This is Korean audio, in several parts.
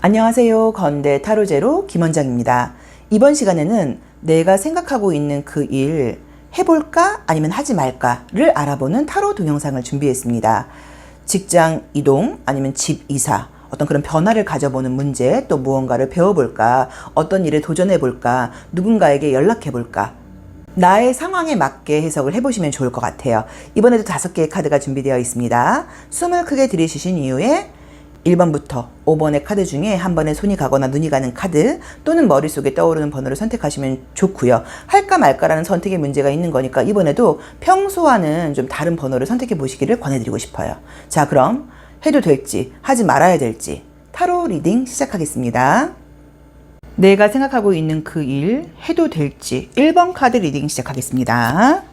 안녕하세요. 건대 타로제로 김원장입니다. 이번 시간에는 내가 생각하고 있는 그 일 해볼까 아니면 하지 말까를 알아보는 타로 동영상을 준비했습니다. 직장 이동 아니면 집 이사, 어떤 그런 변화를 가져보는 문제, 또 무언가를 배워볼까, 어떤 일에 도전해볼까, 누군가에게 연락해볼까, 나의 상황에 맞게 해석을 해보시면 좋을 것 같아요. 이번에도 5개의 카드가 준비되어 있습니다. 숨을 크게 들이쉬신 이후에 1번부터 5번의 카드 중에 한 번에 손이 가거나 눈이 가는 카드 또는 머릿속에 떠오르는 번호를 선택하시면 좋고요. 할까 말까라는 선택의 문제가 있는 거니까 이번에도 평소와는 좀 다른 번호를 선택해 보시기를 권해드리고 싶어요. 자, 그럼 해도 될지 하지 말아야 될지 타로 리딩 시작하겠습니다. 내가 생각하고 있는 그 일 해도 될지 1번 카드 리딩 시작하겠습니다.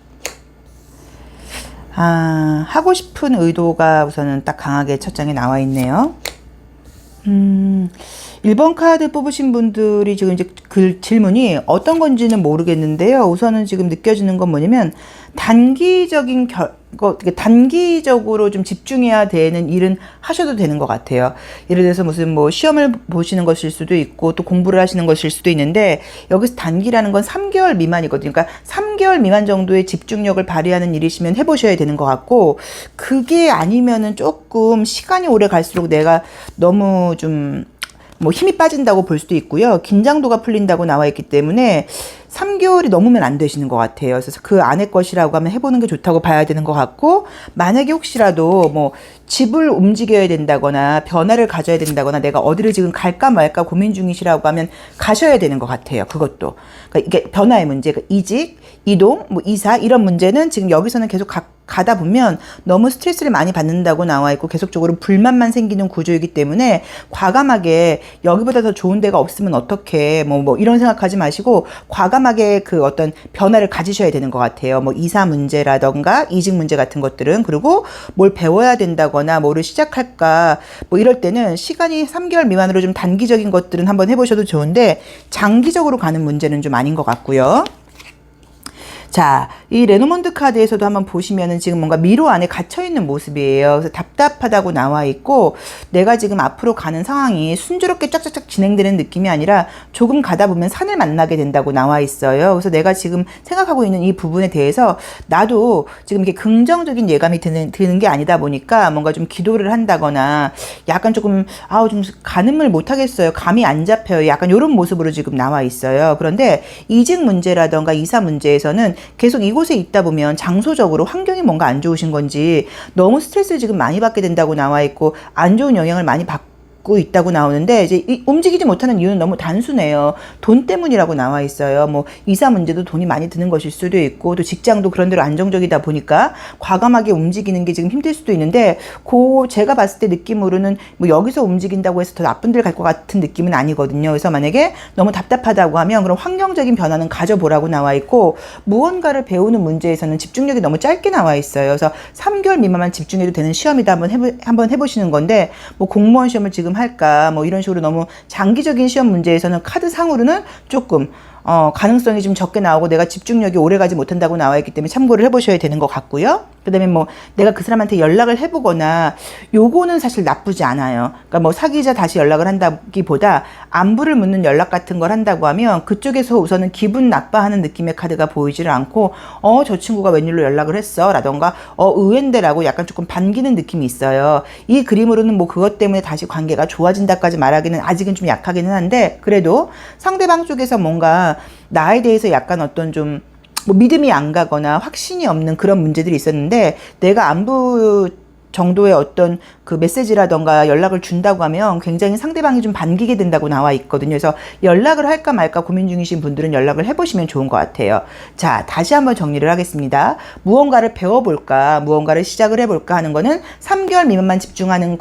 하고 싶은 의도가 우선은 딱 강하게 첫 장에 나와 있네요. 1번 카드 뽑으신 분들이 지금 이제 그 질문이 어떤 건지는 모르겠는데요. 우선은 지금 느껴지는 건 뭐냐면 단기적으로 좀 집중해야 되는 일은 하셔도 되는 것 같아요. 예를 들어서 무슨 뭐 시험을 보시는 것일 수도 있고 또 공부를 하시는 것일 수도 있는데 여기서 단기라는 건 3개월 미만이거든요. 그러니까 3개월 미만 정도의 집중력을 발휘하는 일이시면 해보셔야 되는 것 같고, 그게 아니면은 조금 시간이 오래 갈수록 내가 너무 좀 뭐 힘이 빠진다고 볼 수도 있고요. 긴장도가 풀린다고 나와 있기 때문에 3개월이 넘으면 안 되시는 것 같아요. 그래서 그 안에 것이라고 하면 해보는 게 좋다고 봐야 되는 것 같고, 만약에 혹시라도 뭐 집을 움직여야 된다거나 변화를 가져야 된다거나 내가 어디를 지금 갈까 말까 고민 중이시라고 하면 가셔야 되는 것 같아요. 그것도. 그러니까 이게 변화의 문제, 그러니까 이직, 이동, 뭐 이사 이런 문제는 지금 여기서는 계속 가다 보면 너무 스트레스를 많이 받는다고 나와 있고 계속적으로 불만만 생기는 구조이기 때문에 과감하게 여기보다 더 좋은 데가 없으면 어떡해 뭐 이런 생각하지 마시고 과감하게 그 어떤 변화를 가지셔야 되는 것 같아요. 뭐 이사 문제라던가 이직 문제 같은 것들은. 그리고 뭘 배워야 된다거나 뭐를 시작할까 뭐 이럴 때는 시간이 3개월 미만으로 좀 단기적인 것들은 한번 해보셔도 좋은데 장기적으로 가는 문제는 좀 아닌 것 같고요. 자, 이 레노몬드 카드에서도 한번 보시면은 지금 뭔가 미로 안에 갇혀있는 모습이에요. 그래서 답답하다고 나와 있고, 내가 지금 앞으로 가는 상황이 순조롭게 쫙쫙쫙 진행되는 느낌이 아니라 조금 가다 보면 산을 만나게 된다고 나와 있어요. 그래서 내가 지금 생각하고 있는 이 부분에 대해서 나도 지금 이렇게 긍정적인 예감이 드는 게 아니다 보니까 뭔가 좀 기도를 한다거나 약간 조금, 좀 가늠을 못 하겠어요. 감이 안 잡혀요. 약간 이런 모습으로 지금 나와 있어요. 그런데 이직 문제라던가 이사 문제에서는 계속 이곳에 있다 보면 장소적으로 환경이 뭔가 안 좋으신 건지 너무 스트레스를 지금 많이 받게 된다고 나와 있고 안 좋은 영향을 많이 받고 있다고 나오는데, 이제 움직이지 못하는 이유는 너무 단순해요. 돈 때문이라고 나와 있어요. 뭐 이사 문제도 돈이 많이 드는 것일 수도 있고 또 직장도 그런 대로 안정적이다 보니까 과감하게 움직이는 게 지금 힘들 수도 있는데, 제가 봤을 때 느낌으로는 뭐 여기서 움직인다고 해서 더 나쁜 데를 갈 것 같은 느낌은 아니거든요. 그래서 만약에 너무 답답하다고 하면 그럼 환경적인 변화는 가져보라고 나와 있고, 무언가를 배우는 문제에서는 집중력이 너무 짧게 나와 있어요. 그래서 3개월 미만만 집중해도 되는 시험이다 한번 해보시는 건데, 뭐 공무원 시험을 지금 할까 뭐 이런 식으로 너무 장기적인 시험 문제에서는 카드상으로는 조금 가능성이 좀 적게 나오고 내가 집중력이 오래 가지 못한다고 나와 있기 때문에 참고를 해보셔야 되는 것 같고요. 그 다음에 뭐 내가 그 사람한테 연락을 해보거나 요거는 사실 나쁘지 않아요. 그러니까 뭐 사귀자 다시 연락을 한다기보다 안부를 묻는 연락 같은 걸 한다고 하면 그쪽에서 우선은 기분 나빠하는 느낌의 카드가 보이지를 않고 저 친구가 웬일로 연락을 했어 라던가 의외인데라고 약간 조금 반기는 느낌이 있어요. 이 그림으로는 뭐 그것 때문에 다시 관계가 좋아진다까지 말하기는 아직은 좀 약하기는 한데, 그래도 상대방 쪽에서 뭔가 나에 대해서 약간 어떤 좀 뭐 믿음이 안 가거나 확신이 없는 그런 문제들이 있었는데, 내가 안부 정도의 어떤 그 메시지라던가 연락을 준다고 하면 굉장히 상대방이 좀 반기게 된다고 나와 있거든요. 그래서 연락을 할까 말까 고민 중이신 분들은 연락을 해보시면 좋은 것 같아요. 자, 다시 한번 정리를 하겠습니다. 무언가를 배워볼까, 무언가를 시작을 해볼까 하는 거는 3개월 미만만 집중하는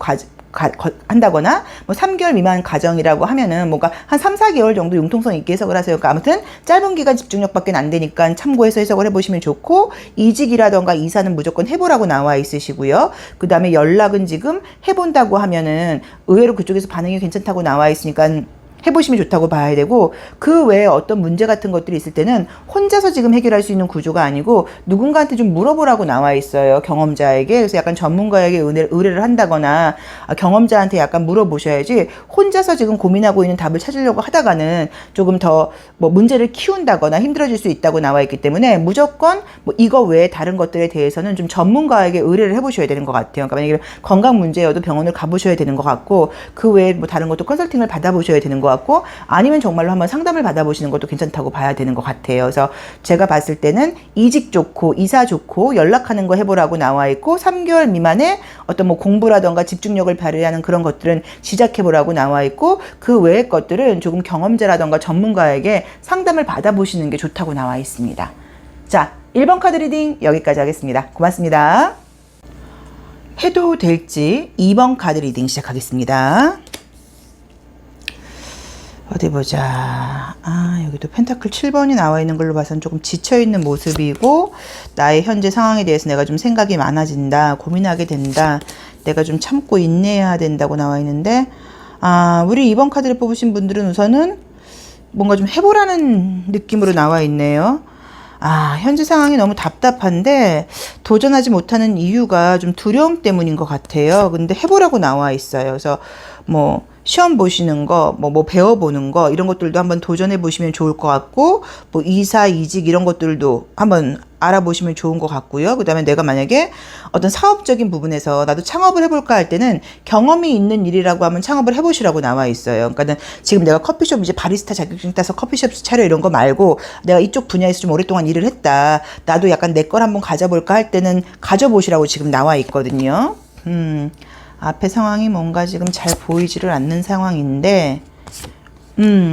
한다거나 뭐 3개월 미만 가정이라고 하면은 뭔가 한 3, 4개월 정도 융통성 있게 해석을 하세요. 그러니까 아무튼 짧은 기간 집중력밖에 안 되니까 참고해서 해석을 해보시면 좋고, 이직이라던가 이사는 무조건 해보라고 나와 있으시고요. 그 다음에 연락은 지금 해본다고 하면은 의외로 그쪽에서 반응이 괜찮다고 나와 있으니까 해보시면 좋다고 봐야 되고, 그 외에 어떤 문제 같은 것들이 있을 때는 혼자서 지금 해결할 수 있는 구조가 아니고 누군가한테 좀 물어보라고 나와 있어요. 경험자에게. 그래서 약간 전문가에게 의뢰를 한다거나 경험자한테 약간 물어보셔야지, 혼자서 지금 고민하고 있는 답을 찾으려고 하다가는 조금 더 뭐 문제를 키운다거나 힘들어질 수 있다고 나와 있기 때문에 무조건 뭐 이거 외에 다른 것들에 대해서는 좀 전문가에게 의뢰를 해보셔야 되는 것 같아요. 그러니까 만약에 건강 문제여도 병원을 가보셔야 되는 것 같고, 그 외에 뭐 다른 것도 컨설팅을 받아보셔야 되는 것 같고, 아니면 정말로 한번 상담을 받아보시는 것도 괜찮다고 봐야 되는 것 같아요. 그래서 제가 봤을 때는 이직 좋고 이사 좋고 연락하는 거 해보라고 나와 있고, 3개월 미만에 어떤 뭐 공부라던가 집중력을 발휘하는 그런 것들은 시작해보라고 나와 있고, 그 외의 것들은 조금 경험자라던가 전문가에게 상담을 받아보시는 게 좋다고 나와 있습니다. 자, 1번 카드 리딩 여기까지 하겠습니다. 고맙습니다. 해도 될지 2번 카드 리딩 시작하겠습니다. 어디 보자. 여기도 펜타클 7번이 나와 있는 걸로 봐서는 조금 지쳐있는 모습이고, 나의 현재 상황에 대해서 내가 좀 생각이 많아진다, 고민하게 된다, 내가 좀 참고 인내해야 된다고 나와 있는데, 우리 2번 카드를 뽑으신 분들은 우선은 뭔가 좀 해보라는 느낌으로 나와 있네요. 현재 상황이 너무 답답한데 도전하지 못하는 이유가 좀 두려움 때문인 것 같아요. 근데 해보라고 나와 있어요. 그래서 뭐 시험 보시는 거, 뭐 배워보는 거, 이런 것들도 한번 도전해 보시면 좋을 것 같고, 뭐 이사, 이직 이런 것들도 한번 알아보시면 좋은 것 같고요. 그 다음에 내가 만약에 어떤 사업적인 부분에서 나도 창업을 해볼까 할 때는 경험이 있는 일이라고 하면 창업을 해보시라고 나와 있어요. 그러니까는 지금 내가 커피숍 이제 바리스타 자격증 따서 커피숍 차려 이런 거 말고, 내가 이쪽 분야에서 좀 오랫동안 일을 했다, 나도 약간 내 걸 한번 가져볼까 할 때는 가져보시라고 지금 나와 있거든요. 앞에 상황이 뭔가 지금 잘 보이지를 않는 상황인데,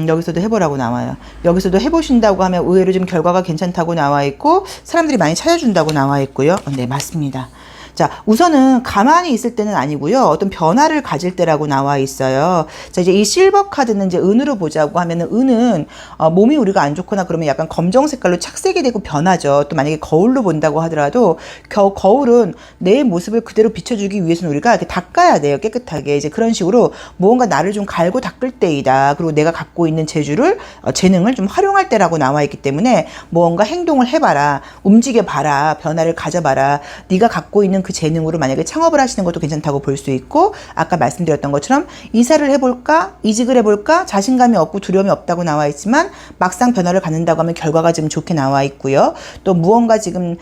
여기서도 해보라고 나와요. 여기서도 해보신다고 하면 의외로 좀 결과가 괜찮다고 나와 있고, 사람들이 많이 찾아준다고 나와 있고요. 네, 맞습니다. 자, 우선은 가만히 있을 때는 아니고요. 어떤 변화를 가질 때라고 나와 있어요. 자, 이제 이 실버 카드는 이제 은으로 보자고 하면은, 은은 몸이 우리가 안 좋거나 그러면 약간 검정 색깔로 착색이 되고 변하죠. 또 만약에 거울로 본다고 하더라도 거울은 내 모습을 그대로 비춰주기 위해서는 우리가 이렇게 닦아야 돼요. 깨끗하게. 이제 그런 식으로 무언가 나를 좀 갈고 닦을 때이다. 그리고 내가 갖고 있는 재능을 좀 활용할 때라고 나와 있기 때문에 무언가 행동을 해봐라. 움직여봐라. 변화를 가져봐라. 네가 갖고 있는 그 재능으로 만약에 창업을 하시는 것도 괜찮다고 볼 수 있고, 아까 말씀드렸던 것처럼 이사를 해볼까, 이직을 해볼까, 자신감이 없고 두려움이 없다고 나와 있지만 막상 변화를 갖는다고 하면 결과가 지금 좋게 나와 있고요. 또 무언가 지금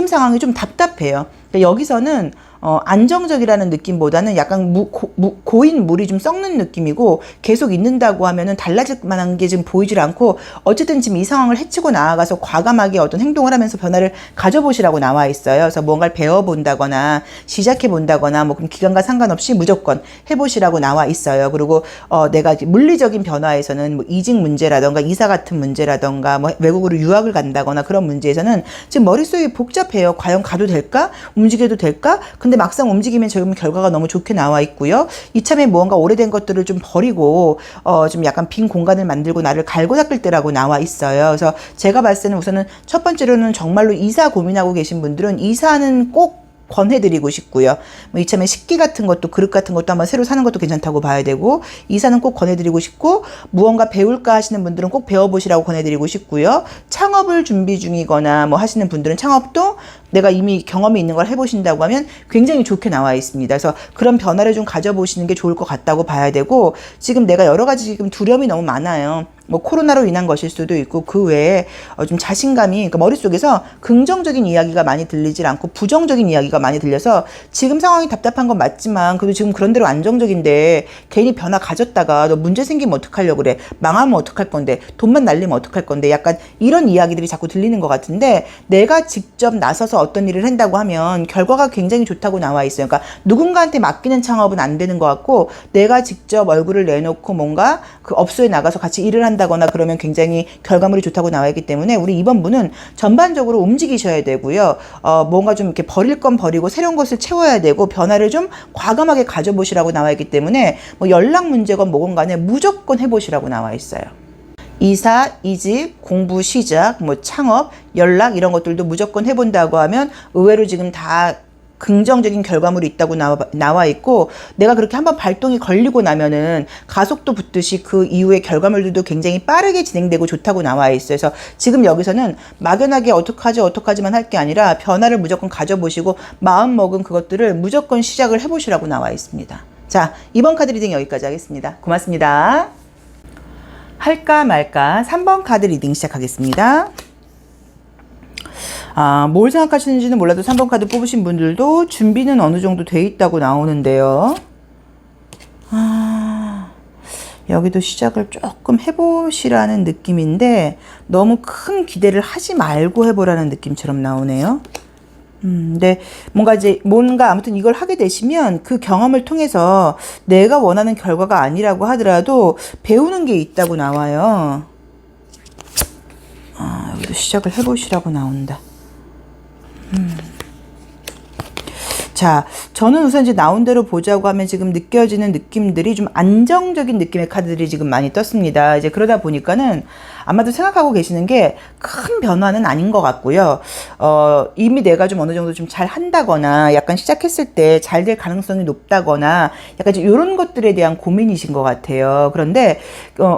상황이 좀 답답해요. 그러니까 여기서는 안정적이라는 느낌보다는 약간 고인 물이 좀 썩는 느낌이고, 계속 있는다고 하면은 달라질 만한 게 지금 보이질 않고, 어쨌든 지금 이 상황을 헤치고 나아가서 과감하게 어떤 행동을 하면서 변화를 가져보시라고 나와 있어요. 그래서 뭔가를 배워본다거나 시작해본다거나 뭐 그런 기간과 상관없이 무조건 해보시라고 나와 있어요. 그리고 내가 물리적인 변화에서는 뭐 이직 문제라던가 이사 같은 문제라던가 뭐 외국으로 유학을 간다거나 그런 문제에서는 지금 머릿속이 복잡해요. 과연 가도 될까? 움직여도 될까? 근데 막상 움직이면 지금 결과가 너무 좋게 나와 있고요. 이참에 무언가 오래된 것들을 좀 버리고 좀 약간 빈 공간을 만들고 나를 갈고 닦을 때라고 나와 있어요. 그래서 제가 봤을 때는 우선은 첫 번째로는 정말로 이사 고민하고 계신 분들은 이사는 꼭 권해드리고 싶고요. 뭐 이참에 식기 같은 것도, 그릇 같은 것도 한번 새로 사는 것도 괜찮다고 봐야 되고, 이사는 꼭 권해드리고 싶고, 무언가 배울까 하시는 분들은 꼭 배워보시라고 권해드리고 싶고요. 창업을 준비 중이거나 뭐 하시는 분들은 창업도 내가 이미 경험이 있는 걸 해보신다고 하면 굉장히 좋게 나와 있습니다. 그래서 그런 변화를 좀 가져보시는 게 좋을 것 같다고 봐야 되고, 지금 내가 여러 가지 지금 두려움이 너무 많아요. 뭐 코로나로 인한 것일 수도 있고, 그 외에 좀 자신감이, 그러니까 머릿속에서 긍정적인 이야기가 많이 들리질 않고 부정적인 이야기가 많이 들려서 지금 상황이 답답한 건 맞지만, 그래도 지금 그런 대로 안정적인데 괜히 변화 가졌다가 너 문제 생기면 어떡하려고 그래, 망하면 어떡할 건데, 돈만 날리면 어떡할 건데, 약간 이런 이야기들이 자꾸 들리는 것 같은데, 내가 직접 나서서 어떤 일을 한다고 하면 결과가 굉장히 좋다고 나와 있어요. 그러니까 누군가한테 맡기는 창업은 안 되는 것 같고, 내가 직접 얼굴을 내놓고 뭔가 그 업소에 나가서 같이 일을 한다거나 그러면 굉장히 결과물이 좋다고 나와 있기 때문에, 우리 이번 분은 전반적으로 움직이셔야 되고요. 뭔가 좀 이렇게 버릴 건 버리고 새로운 것을 채워야 되고, 변화를 좀 과감하게 가져보시라고 나와 있기 때문에, 뭐 연락 문제건 뭐건 간에 무조건 해보시라고 나와 있어요. 이사, 이직, 공부 시작, 뭐 창업, 연락 이런 것들도 무조건 해본다고 하면 의외로 지금 다 긍정적인 결과물이 있다고 나와 있고, 내가 그렇게 한번 발동이 걸리고 나면은 가속도 붙듯이 그 이후에 결과물들도 굉장히 빠르게 진행되고 좋다고 나와 있어요. 그래서 지금 여기서는 막연하게 어떡하지만 할 게 아니라 변화를 무조건 가져보시고 마음 먹은 그것들을 무조건 시작을 해보시라고 나와 있습니다. 자, 이번 카드 리딩 여기까지 하겠습니다. 고맙습니다. 할까 말까 3번 카드 리딩 시작하겠습니다. 뭘 생각하시는지는 몰라도 3번 카드 뽑으신 분들도 준비는 어느 정도 돼 있다고 나오는데요. 여기도 시작을 조금 해보시라는 느낌인데 너무 큰 기대를 하지 말고 해보라는 느낌처럼 나오네요. 근데 뭔가 아무튼 이걸 하게 되시면 그 경험을 통해서 내가 원하는 결과가 아니라고 하더라도 배우는 게 있다고 나와요. 여기도 시작을 해보시라고 나온다. 자, 저는 우선 이제 나온 대로 보자고 하면 지금 느껴지는 느낌들이 좀 안정적인 느낌의 카드들이 지금 많이 떴습니다. 이제 그러다 보니까는 아마도 생각하고 계시는 게 큰 변화는 아닌 것 같고요. 이미 내가 좀 어느 정도 좀 잘 한다거나 약간 시작했을 때 잘 될 가능성이 높다거나 약간 이런 것들에 대한 고민이신 것 같아요. 그런데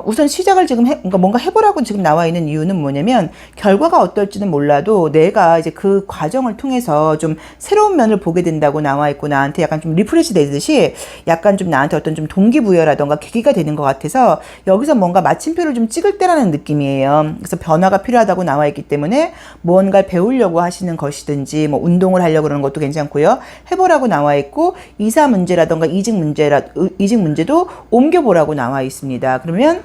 우선 시작을 지금 그러니까 뭔가 해보라고 지금 나와 있는 이유는 뭐냐면 결과가 어떨지는 몰라도 내가 이제 그 과정을 통해서 좀 새로운 면을 보게 된다고 나와 있고 나한테 약간 좀 리프레시 되듯이 약간 좀 나한테 어떤 좀 동기부여라던가 계기가 되는 것 같아서 여기서 뭔가 마침표를 좀 찍을 때라는 느낌이에요. 그래서 변화가 필요하다고 나와 있기 때문에 무언가를 배우려고 하시는 것이든지 뭐 운동을 하려고 그러는 것도 괜찮고요. 해보라고 나와 있고 이사 문제라던가 이직 문제도 옮겨보라고 나와 있습니다. 그러면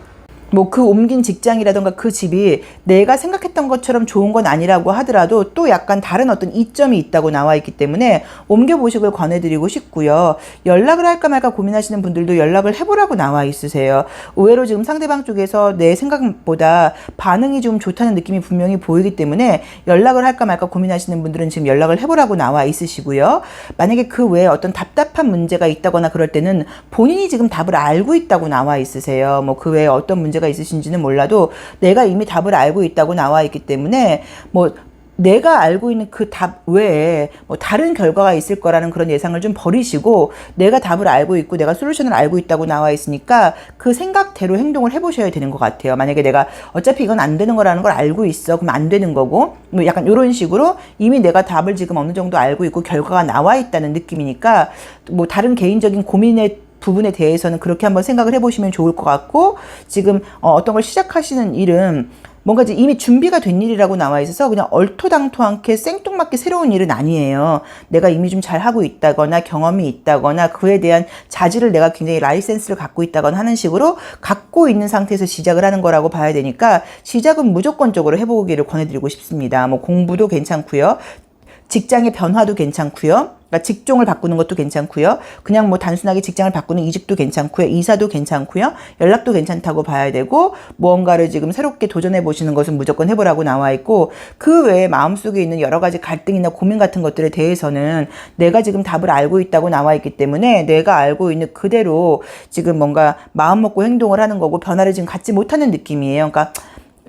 뭐 그 옮긴 직장이라던가 그 집이 내가 생각했던 것처럼 좋은 건 아니라고 하더라도 또 약간 다른 어떤 이점이 있다고 나와 있기 때문에 옮겨보시길 권해드리고 싶고요. 연락을 할까 말까 고민하시는 분들도 연락을 해보라고 나와 있으세요. 의외로 지금 상대방 쪽에서 내 생각보다 반응이 좀 좋다는 느낌이 분명히 보이기 때문에 연락을 할까 말까 고민하시는 분들은 지금 연락을 해보라고 나와 있으시고요. 만약에 그 외에 어떤 답답한 문제가 있다거나 그럴 때는 본인이 지금 답을 알고 있다고 나와 있으세요. 뭐 그 외에 어떤 문제가 있으신지는 몰라도 내가 이미 답을 알고 있다고 나와 있기 때문에 뭐 내가 알고 있는 그 답 외에 뭐 다른 결과가 있을 거라는 그런 예상을 좀 버리시고 내가 답을 알고 있고 내가 솔루션을 알고 있다고 나와 있으니까 그 생각대로 행동을 해보셔야 되는 것 같아요. 만약에 내가 어차피 이건 안 되는 거라는 걸 알고 있어. 그럼 안 되는 거고 뭐 약간 이런 식으로 이미 내가 답을 지금 어느 정도 알고 있고 결과가 나와 있다는 느낌이니까 뭐 다른 개인적인 고민의 부분에 대해서는 그렇게 한번 생각을 해보시면 좋을 것 같고 지금 어떤 걸 시작하시는 일은 뭔가 이제 이미 준비가 된 일이라고 나와 있어서 그냥 얼토당토않게 생뚱맞게 새로운 일은 아니에요. 내가 이미 좀 잘하고 있다거나 경험이 있다거나 그에 대한 자질을 내가 굉장히 라이센스를 갖고 있다거나 하는 식으로 갖고 있는 상태에서 시작을 하는 거라고 봐야 되니까 시작은 무조건적으로 해보기를 권해드리고 싶습니다. 뭐 공부도 괜찮고요. 직장의 변화도 괜찮고요. 그러니까 직종을 바꾸는 것도 괜찮고요. 그냥 뭐 단순하게 직장을 바꾸는 이직도 괜찮고요. 이사도 괜찮고요. 연락도 괜찮다고 봐야 되고 무언가를 지금 새롭게 도전해 보시는 것은 무조건 해보라고 나와 있고 그 외에 마음속에 있는 여러 가지 갈등이나 고민 같은 것들에 대해서는 내가 지금 답을 알고 있다고 나와 있기 때문에 내가 알고 있는 그대로 지금 뭔가 마음 먹고 행동을 하는 거고 변화를 지금 갖지 못하는 느낌이에요. 그러니까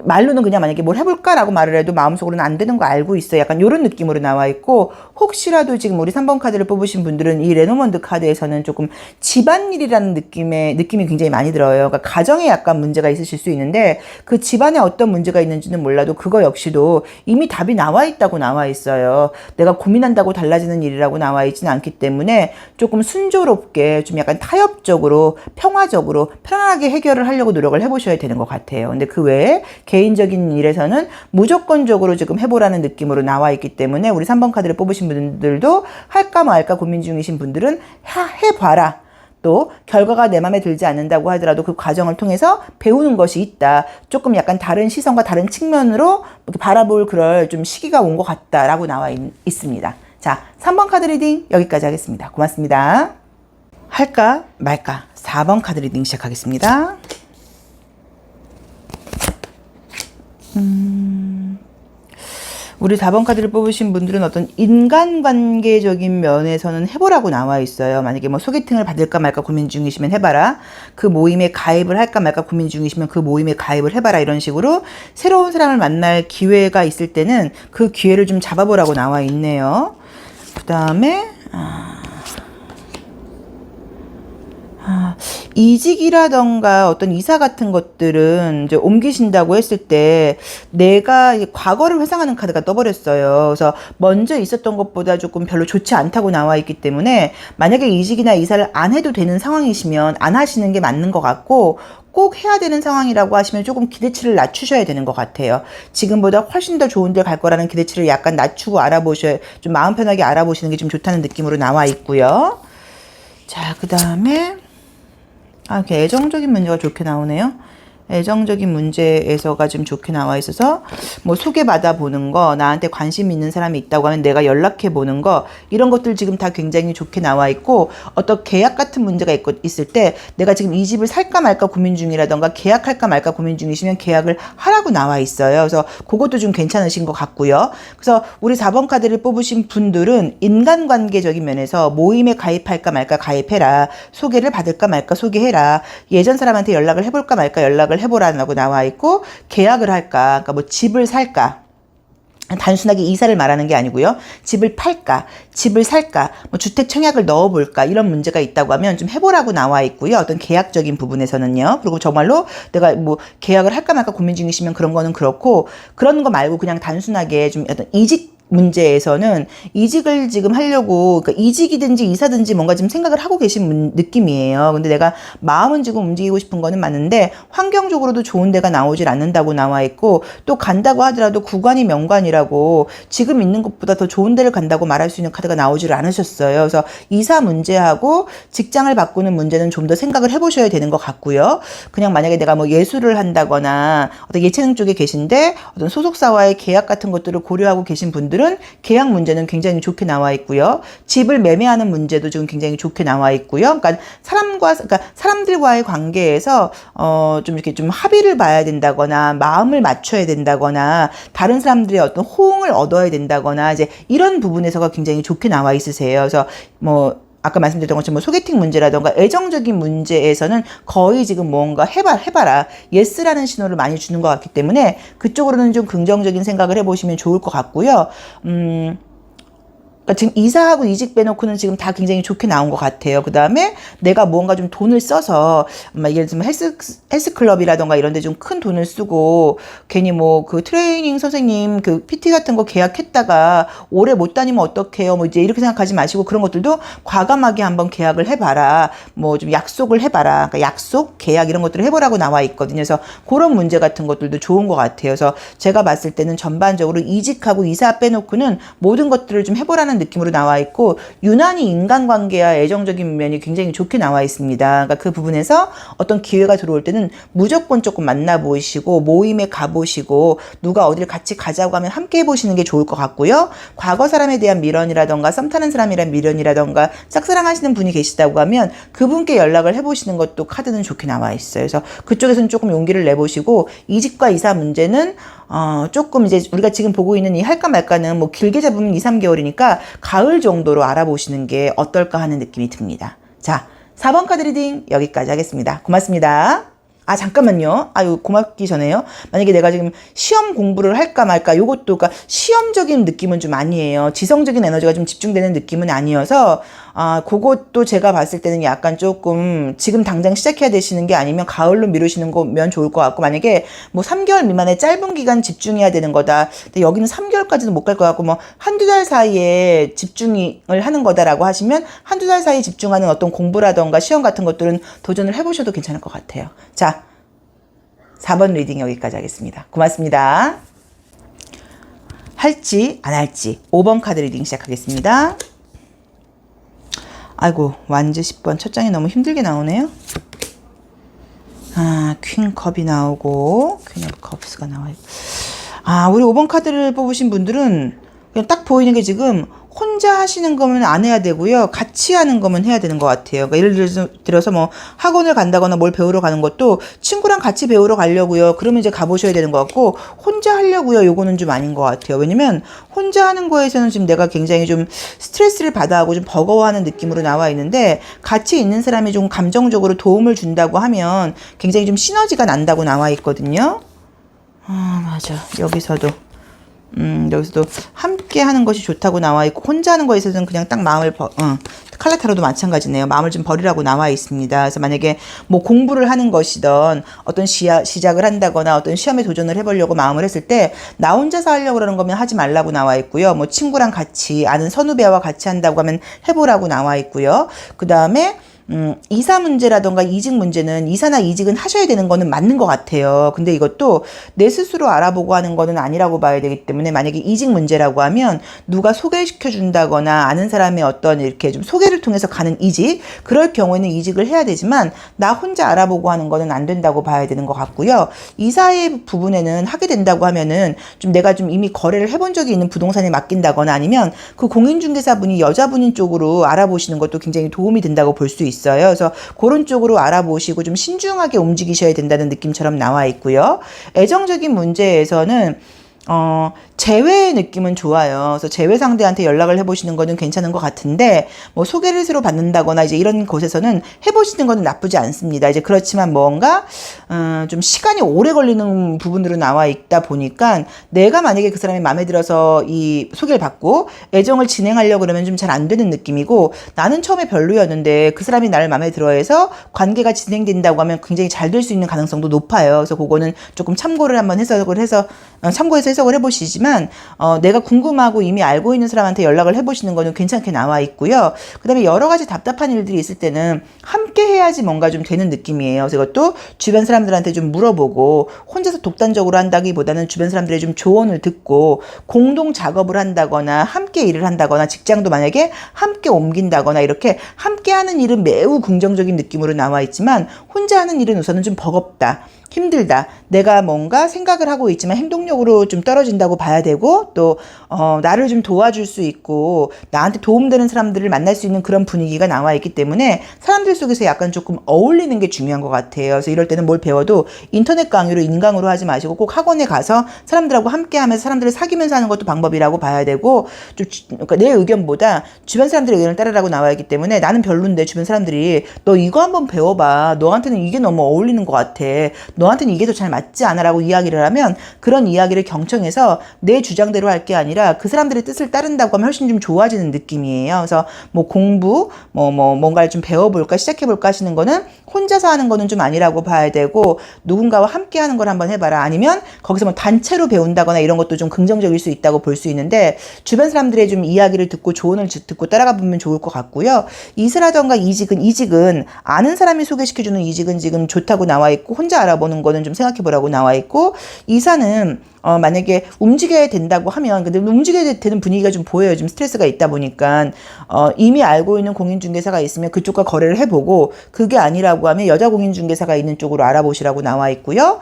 말로는 그냥 만약에 뭘 해볼까라고 말을 해도 마음속으로는 안 되는 거 알고 있어요. 약간 이런 느낌으로 나와 있고 혹시라도 지금 우리 3번 카드를 뽑으신 분들은 이 레노먼드 카드에서는 조금 집안일이라는 느낌이 굉장히 많이 들어요. 그러니까 가정에 약간 문제가 있으실 수 있는데 그 집안에 어떤 문제가 있는지는 몰라도 그거 역시도 이미 답이 나와 있다고 나와 있어요. 내가 고민한다고 달라지는 일이라고 나와 있지는 않기 때문에 조금 순조롭게 좀 약간 타협적으로 평화적으로 편안하게 해결을 하려고 노력을 해보셔야 되는 것 같아요. 근데 그 외에 개인적인 일에서는 무조건적으로 지금 해보라는 느낌으로 나와 있기 때문에 우리 3번 카드를 뽑으신 분들도 할까 말까 고민 중이신 분들은 해봐라. 또 결과가 내 마음에 들지 않는다고 하더라도 그 과정을 통해서 배우는 것이 있다. 조금 약간 다른 시선과 다른 측면으로 이렇게 바라볼 그럴 좀 시기가 온 것 같다라고 나와 있습니다. 자, 3번 카드 리딩 여기까지 하겠습니다. 고맙습니다. 할까 말까 4번 카드 리딩 시작하겠습니다. 우리 4번 카드를 뽑으신 분들은 어떤 인간관계적인 면에서는 해보라고 나와 있어요. 만약에 뭐 소개팅을 받을까 말까 고민 중이시면 해봐라. 그 모임에 가입을 할까 말까 고민 중이시면 그 모임에 가입을 해봐라. 이런 식으로 새로운 사람을 만날 기회가 있을 때는 그 기회를 좀 잡아보라고 나와 있네요. 그 다음에 이직이라던가 어떤 이사 같은 것들은 이제 옮기신다고 했을 때 내가 과거를 회상하는 카드가 떠버렸어요. 그래서 먼저 있었던 것보다 조금 별로 좋지 않다고 나와 있기 때문에 만약에 이직이나 이사를 안 해도 되는 상황이시면 안 하시는 게 맞는 것 같고, 꼭 해야 되는 상황이라고 하시면 조금 기대치를 낮추셔야 되는 것 같아요. 지금보다 훨씬 더 좋은 데 갈 거라는 기대치를 약간 낮추고 좀 마음 편하게 알아보시는 게 좀 좋다는 느낌으로 나와 있고요. 자, 그 다음에 이렇게 애정적인 문제가 좋게 나오네요. 애정적인 문제에서가 좀 좋게 나와 있어서 뭐 소개받아 보는 거, 나한테 관심 있는 사람이 있다고 하면 내가 연락해 보는 거, 이런 것들 지금 다 굉장히 좋게 나와 있고, 어떤 계약 같은 문제가 있을 때 내가 지금 이 집을 살까 말까 고민 중이라던가 계약할까 말까 고민 중이시면 계약을 하라고 나와 있어요. 그래서 그것도 좀 괜찮으신 것 같고요. 그래서 우리 4번 카드를 뽑으신 분들은 인간관계적인 면에서 모임에 가입할까 말까 가입해라, 소개를 받을까 말까 소개해라, 예전 사람한테 연락을 해볼까 말까 연락을 해보라고 나와 있고, 계약을 할까, 그러니까 뭐 집을 살까, 단순하게 이사를 말하는 게 아니고요. 집을 팔까, 집을 살까, 뭐 주택 청약을 넣어볼까, 이런 문제가 있다고 하면 좀 해보라고 나와 있고요. 어떤 계약적인 부분에서는요. 그리고 정말로 내가 뭐 계약을 할까 말까 고민 중이시면 그런 거는 그렇고, 그런 거 말고 그냥 단순하게 좀 어떤 이직 문제에서는 이직을 지금 하려고, 그러니까 이직이든지 이사든지 뭔가 지금 생각을 하고 계신 느낌이에요. 근데 내가 마음은 지금 움직이고 싶은 거는 맞는데 환경적으로도 좋은 데가 나오질 않는다고 나와 있고, 또 간다고 하더라도 구관이 명관이라고 지금 있는 것보다 더 좋은 데를 간다고 말할 수 있는 카드가 나오질 않으셨어요. 그래서 이사 문제하고 직장을 바꾸는 문제는 좀 더 생각을 해보셔야 되는 것 같고요. 그냥 만약에 내가 뭐 예술을 한다거나 어떤 예체능 쪽에 계신데 어떤 소속사와의 계약 같은 것들을 고려하고 계신 분들은 계약 문제는 굉장히 좋게 나와 있고요. 집을 매매하는 문제도 지금 굉장히 좋게 나와 있고요. 그러니까 사람들과의 관계에서 좀 이렇게 좀 합의를 봐야 된다거나 마음을 맞춰야 된다거나 다른 사람들의 어떤 호응을 얻어야 된다거나 이제 이런 부분에서가 굉장히 좋게 나와 있으세요. 그래서 뭐 아까 말씀드렸던 것처럼 뭐 소개팅 문제라던가 애정적인 문제에서는 거의 지금 뭔가 해봐라. 예스라는 신호를 많이 주는 것 같기 때문에 그쪽으로는 좀 긍정적인 생각을 해보시면 좋을 것 같고요. 그러니까 지금 이사하고 이직 빼놓고는 지금 다 굉장히 좋게 나온 것 같아요. 그 다음에 내가 무언가 좀 돈을 써서, 예를 들면 헬스클럽이라던가 이런 데 좀 큰 돈을 쓰고, 괜히 뭐 그 트레이닝 선생님 그 PT 같은 거 계약했다가 오래 못 다니면 어떡해요. 뭐 이제 이렇게 생각하지 마시고 그런 것들도 과감하게 한번 계약을 해봐라. 뭐 좀 약속을 해봐라. 그러니까 약속, 계약 이런 것들을 해보라고 나와 있거든요. 그래서 그런 문제 같은 것들도 좋은 것 같아요. 그래서 제가 봤을 때는 전반적으로 이직하고 이사 빼놓고는 모든 것들을 좀 해보라는 느낌으로 나와 있고, 유난히 인간관계와 애정적인 면이 굉장히 좋게 나와 있습니다. 그러니까 그 부분에서 어떤 기회가 들어올 때는 무조건 조금 만나보시고 모임에 가보시고 누가 어디를 같이 가자고 하면 함께 해보시는 게 좋을 것 같고요. 과거 사람에 대한 미련이라던가 썸 타는 사람이란 미련이라던가 짝사랑하시는 분이 계시다고 하면 그분께 연락을 해보시는 것도 카드는 좋게 나와 있어요. 그래서 그쪽에서는 조금 용기를 내보시고, 이직과 이사 문제는 조금 이제 우리가 지금 보고 있는 이 할까 말까는 뭐 길게 잡으면 2, 3개월이니까 가을 정도로 알아보시는 게 어떨까 하는 느낌이 듭니다. 자, 4번 카드 리딩 여기까지 하겠습니다. 고맙습니다. 잠깐만요. 고맙기 전에요. 만약에 내가 지금 시험 공부를 할까 말까, 요것도, 그러니까 시험적인 느낌은 좀 아니에요. 지성적인 에너지가 좀 집중되는 느낌은 아니어서, 그것도 제가 봤을 때는 약간 조금 지금 당장 시작해야 되시는 게 아니면 가을로 미루시는 거면 좋을 것 같고, 만약에 뭐 3개월 미만의 짧은 기간 집중해야 되는 거다. 근데 여기는 3개월까지도 못 갈 것 같고, 뭐 한두 달 사이에 집중을 하는 거다라고 하시면 한두 달 사이에 집중하는 어떤 공부라던가 시험 같은 것들은 도전을 해보셔도 괜찮을 것 같아요. 자, 4번 리딩 여기까지 하겠습니다. 고맙습니다. 할지 안 할지 5번 카드 리딩 시작하겠습니다. 아이고, 완즈 10번 첫 장이 너무 힘들게 나오네요. 퀸 컵이 나오고 퀸 오브 컵스가 나와요. 우리 5번 카드를 뽑으신 분들은 그냥 딱 보이는 게 지금 혼자 하시는 거면 안 해야 되고요. 같이 하는 거면 해야 되는 것 같아요. 그러니까 예를 들어서 뭐 학원을 간다거나 뭘 배우러 가는 것도 친구랑 같이 배우러 가려고요. 그러면 이제 가보셔야 되는 것 같고, 혼자 하려고요. 요거는 좀 아닌 것 같아요. 왜냐면 혼자 하는 거에서는 지금 내가 굉장히 좀 스트레스를 받아하고 좀 버거워하는 느낌으로 나와 있는데, 같이 있는 사람이 좀 감정적으로 도움을 준다고 하면 굉장히 좀 시너지가 난다고 나와 있거든요. 맞아. 여기서도 여기서도 함께 하는 것이 좋다고 나와 있고, 혼자 하는 거에 있어서는 그냥 딱 마음을 칼라타로도 마찬가지네요. 마음을 좀 버리라고 나와 있습니다. 그래서 만약에 뭐 공부를 하는 것이든 어떤 시작을 한다거나 어떤 시험에 도전을 해보려고 마음을 했을 때 나 혼자서 하려고 그러는 거면 하지 말라고 나와 있고요. 뭐 친구랑 같이 아는 선후배와 같이 한다고 하면 해보라고 나와 있고요. 그 다음에 이사 문제라던가 이직 문제는 이사나 이직은 하셔야 되는 거는 맞는 것 같아요. 근데 이것도 내 스스로 알아보고 하는 거는 아니라고 봐야 되기 때문에 만약에 이직 문제라고 하면 누가 소개시켜 준다거나 아는 사람의 어떤 이렇게 좀 소개를 통해서 가는 이직, 그럴 경우에는 이직을 해야 되지만 나 혼자 알아보고 하는 거는 안 된다고 봐야 되는 것 같고요. 이사의 부분에는 하게 된다고 하면은 좀 내가 좀 이미 거래를 해본 적이 있는 부동산에 맡긴다거나 아니면 그 공인중개사분이 여자분인 쪽으로 알아보시는 것도 굉장히 도움이 된다고 볼 수 있어요. 그래서 그런 쪽으로 알아보시고 좀 신중하게 움직이셔야 된다는 느낌처럼 나와 있고요. 애정적인 문제에서는 재회의 느낌은 좋아요. 그래서 재회 상대한테 연락을 해보시는 거는 괜찮은 것 같은데, 뭐 소개를 새로 받는다거나 이제 이런 곳에서는 해보시는 거는 나쁘지 않습니다. 이제 그렇지만 뭔가, 좀 시간이 오래 걸리는 부분으로 나와 있다 보니까 내가 만약에 그 사람이 마음에 들어서 이 소개를 받고 애정을 진행하려고 그러면 좀 잘 안 되는 느낌이고, 나는 처음에 별로였는데 그 사람이 나를 마음에 들어 해서 관계가 진행된다고 하면 굉장히 잘 될 수 있는 가능성도 높아요. 그래서 그거는 조금 참고를 한번 참고해서 해석을 해보시지만, 내가 궁금하고 이미 알고 있는 사람한테 연락을 해보시는 거는 괜찮게 나와 있고요. 그 다음에 여러 가지 답답한 일들이 있을 때는 함께 해야지 뭔가 좀 되는 느낌이에요. 그래서 이것도 주변 사람들한테 좀 물어보고 혼자서 독단적으로 한다기보다는 주변 사람들의 좀 조언을 듣고 공동 작업을 한다거나 함께 일을 한다거나 직장도 만약에 함께 옮긴다거나 이렇게 함께 하는 일은 매우 긍정적인 느낌으로 나와 있지만 혼자 하는 일은 우선은 좀 버겁다, 힘들다, 내가 뭔가 생각을 하고 있지만 행동력으로 좀 떨어진다고 봐야 되고, 또 나를 좀 도와줄 수 있고 나한테 도움되는 사람들을 만날 수 있는 그런 분위기가 나와 있기 때문에 사람들 속에서 약간 조금 어울리는 게 중요한 것 같아요. 그래서 이럴 때는 뭘 배워도 인터넷 강의로 인강으로 하지 마시고 꼭 학원에 가서 사람들하고 함께 하면서 사람들을 사귀면서 하는 것도 방법이라고 봐야 되고, 좀 그러니까 내 의견보다 주변 사람들의 의견을 따르라고 나와 있기 때문에 나는 별론데 주변 사람들이 너 이거 한번 배워봐, 너한테는 이게 너무 어울리는 것 같아, 너한테는 이게 더 잘 맞지 않아 라고 이야기를 하면 그런 이야기를 경청해서 내 주장대로 할 게 아니라 그 사람들의 뜻을 따른다고 하면 훨씬 좀 좋아지는 느낌이에요. 그래서 뭐 공부, 뭔가를 좀 배워볼까, 시작해볼까 하시는 거는 혼자서 하는 거는 좀 아니라고 봐야 되고, 누군가와 함께 하는 걸 한번 해봐라. 아니면 거기서 뭐 단체로 배운다거나 이런 것도 좀 긍정적일 수 있다고 볼 수 있는데, 주변 사람들의 좀 이야기를 듣고 조언을 듣고 따라가 보면 좋을 것 같고요. 이사라던가 이직은 아는 사람이 소개시켜주는 이직은 지금 좋다고 나와 있고, 혼자 알아보는 거는 좀 생각해보라고 나와 있고, 이사는 만약에 움직여야 된다고 하면, 근데 움직여야 되는 분위기가 좀 보여요. 좀 스트레스가 있다 보니까, 이미 알고 있는 공인중개사가 있으면 그쪽과 거래를 해보고, 그게 아니라고 하면 여자 공인중개사가 있는 쪽으로 알아보시라고 나와 있고요.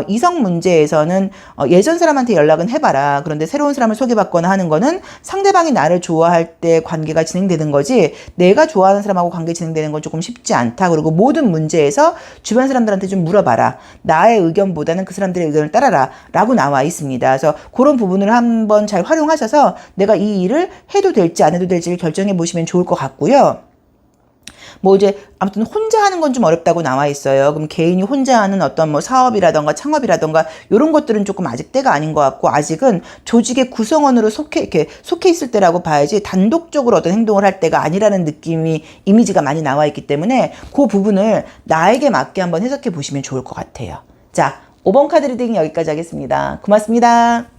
이성 문제에서는, 예전 사람한테 연락은 해봐라. 그런데 새로운 사람을 소개받거나 하는 거는 상대방이 나를 좋아할 때 관계가 진행되는 거지, 내가 좋아하는 사람하고 관계 진행되는 건 조금 쉽지 않다. 그리고 모든 문제에서 주변 사람들한테 좀 물어봐라. 나의 의견보다는 그 사람들의 의견을 따라라. 라고 나와 있습니다. 그래서 그런 부분을 한번 잘 활용하셔서 내가 이 일을 해도 될지 안 해도 될지를 결정해 보시면 좋을 것 같고요. 뭐 이제 아무튼 혼자 하는 건 좀 어렵다고 나와 있어요. 그럼 개인이 혼자 하는 어떤 뭐 사업이라던가 창업이라던가 이런 것들은 조금 아직 때가 아닌 것 같고, 아직은 조직의 구성원으로 속해 있을 때라고 봐야지 단독적으로 어떤 행동을 할 때가 아니라는 이미지가 많이 나와 있기 때문에 그 부분을 나에게 맞게 한번 해석해 보시면 좋을 것 같아요. 자, 5번 카드 리딩 여기까지 하겠습니다. 고맙습니다.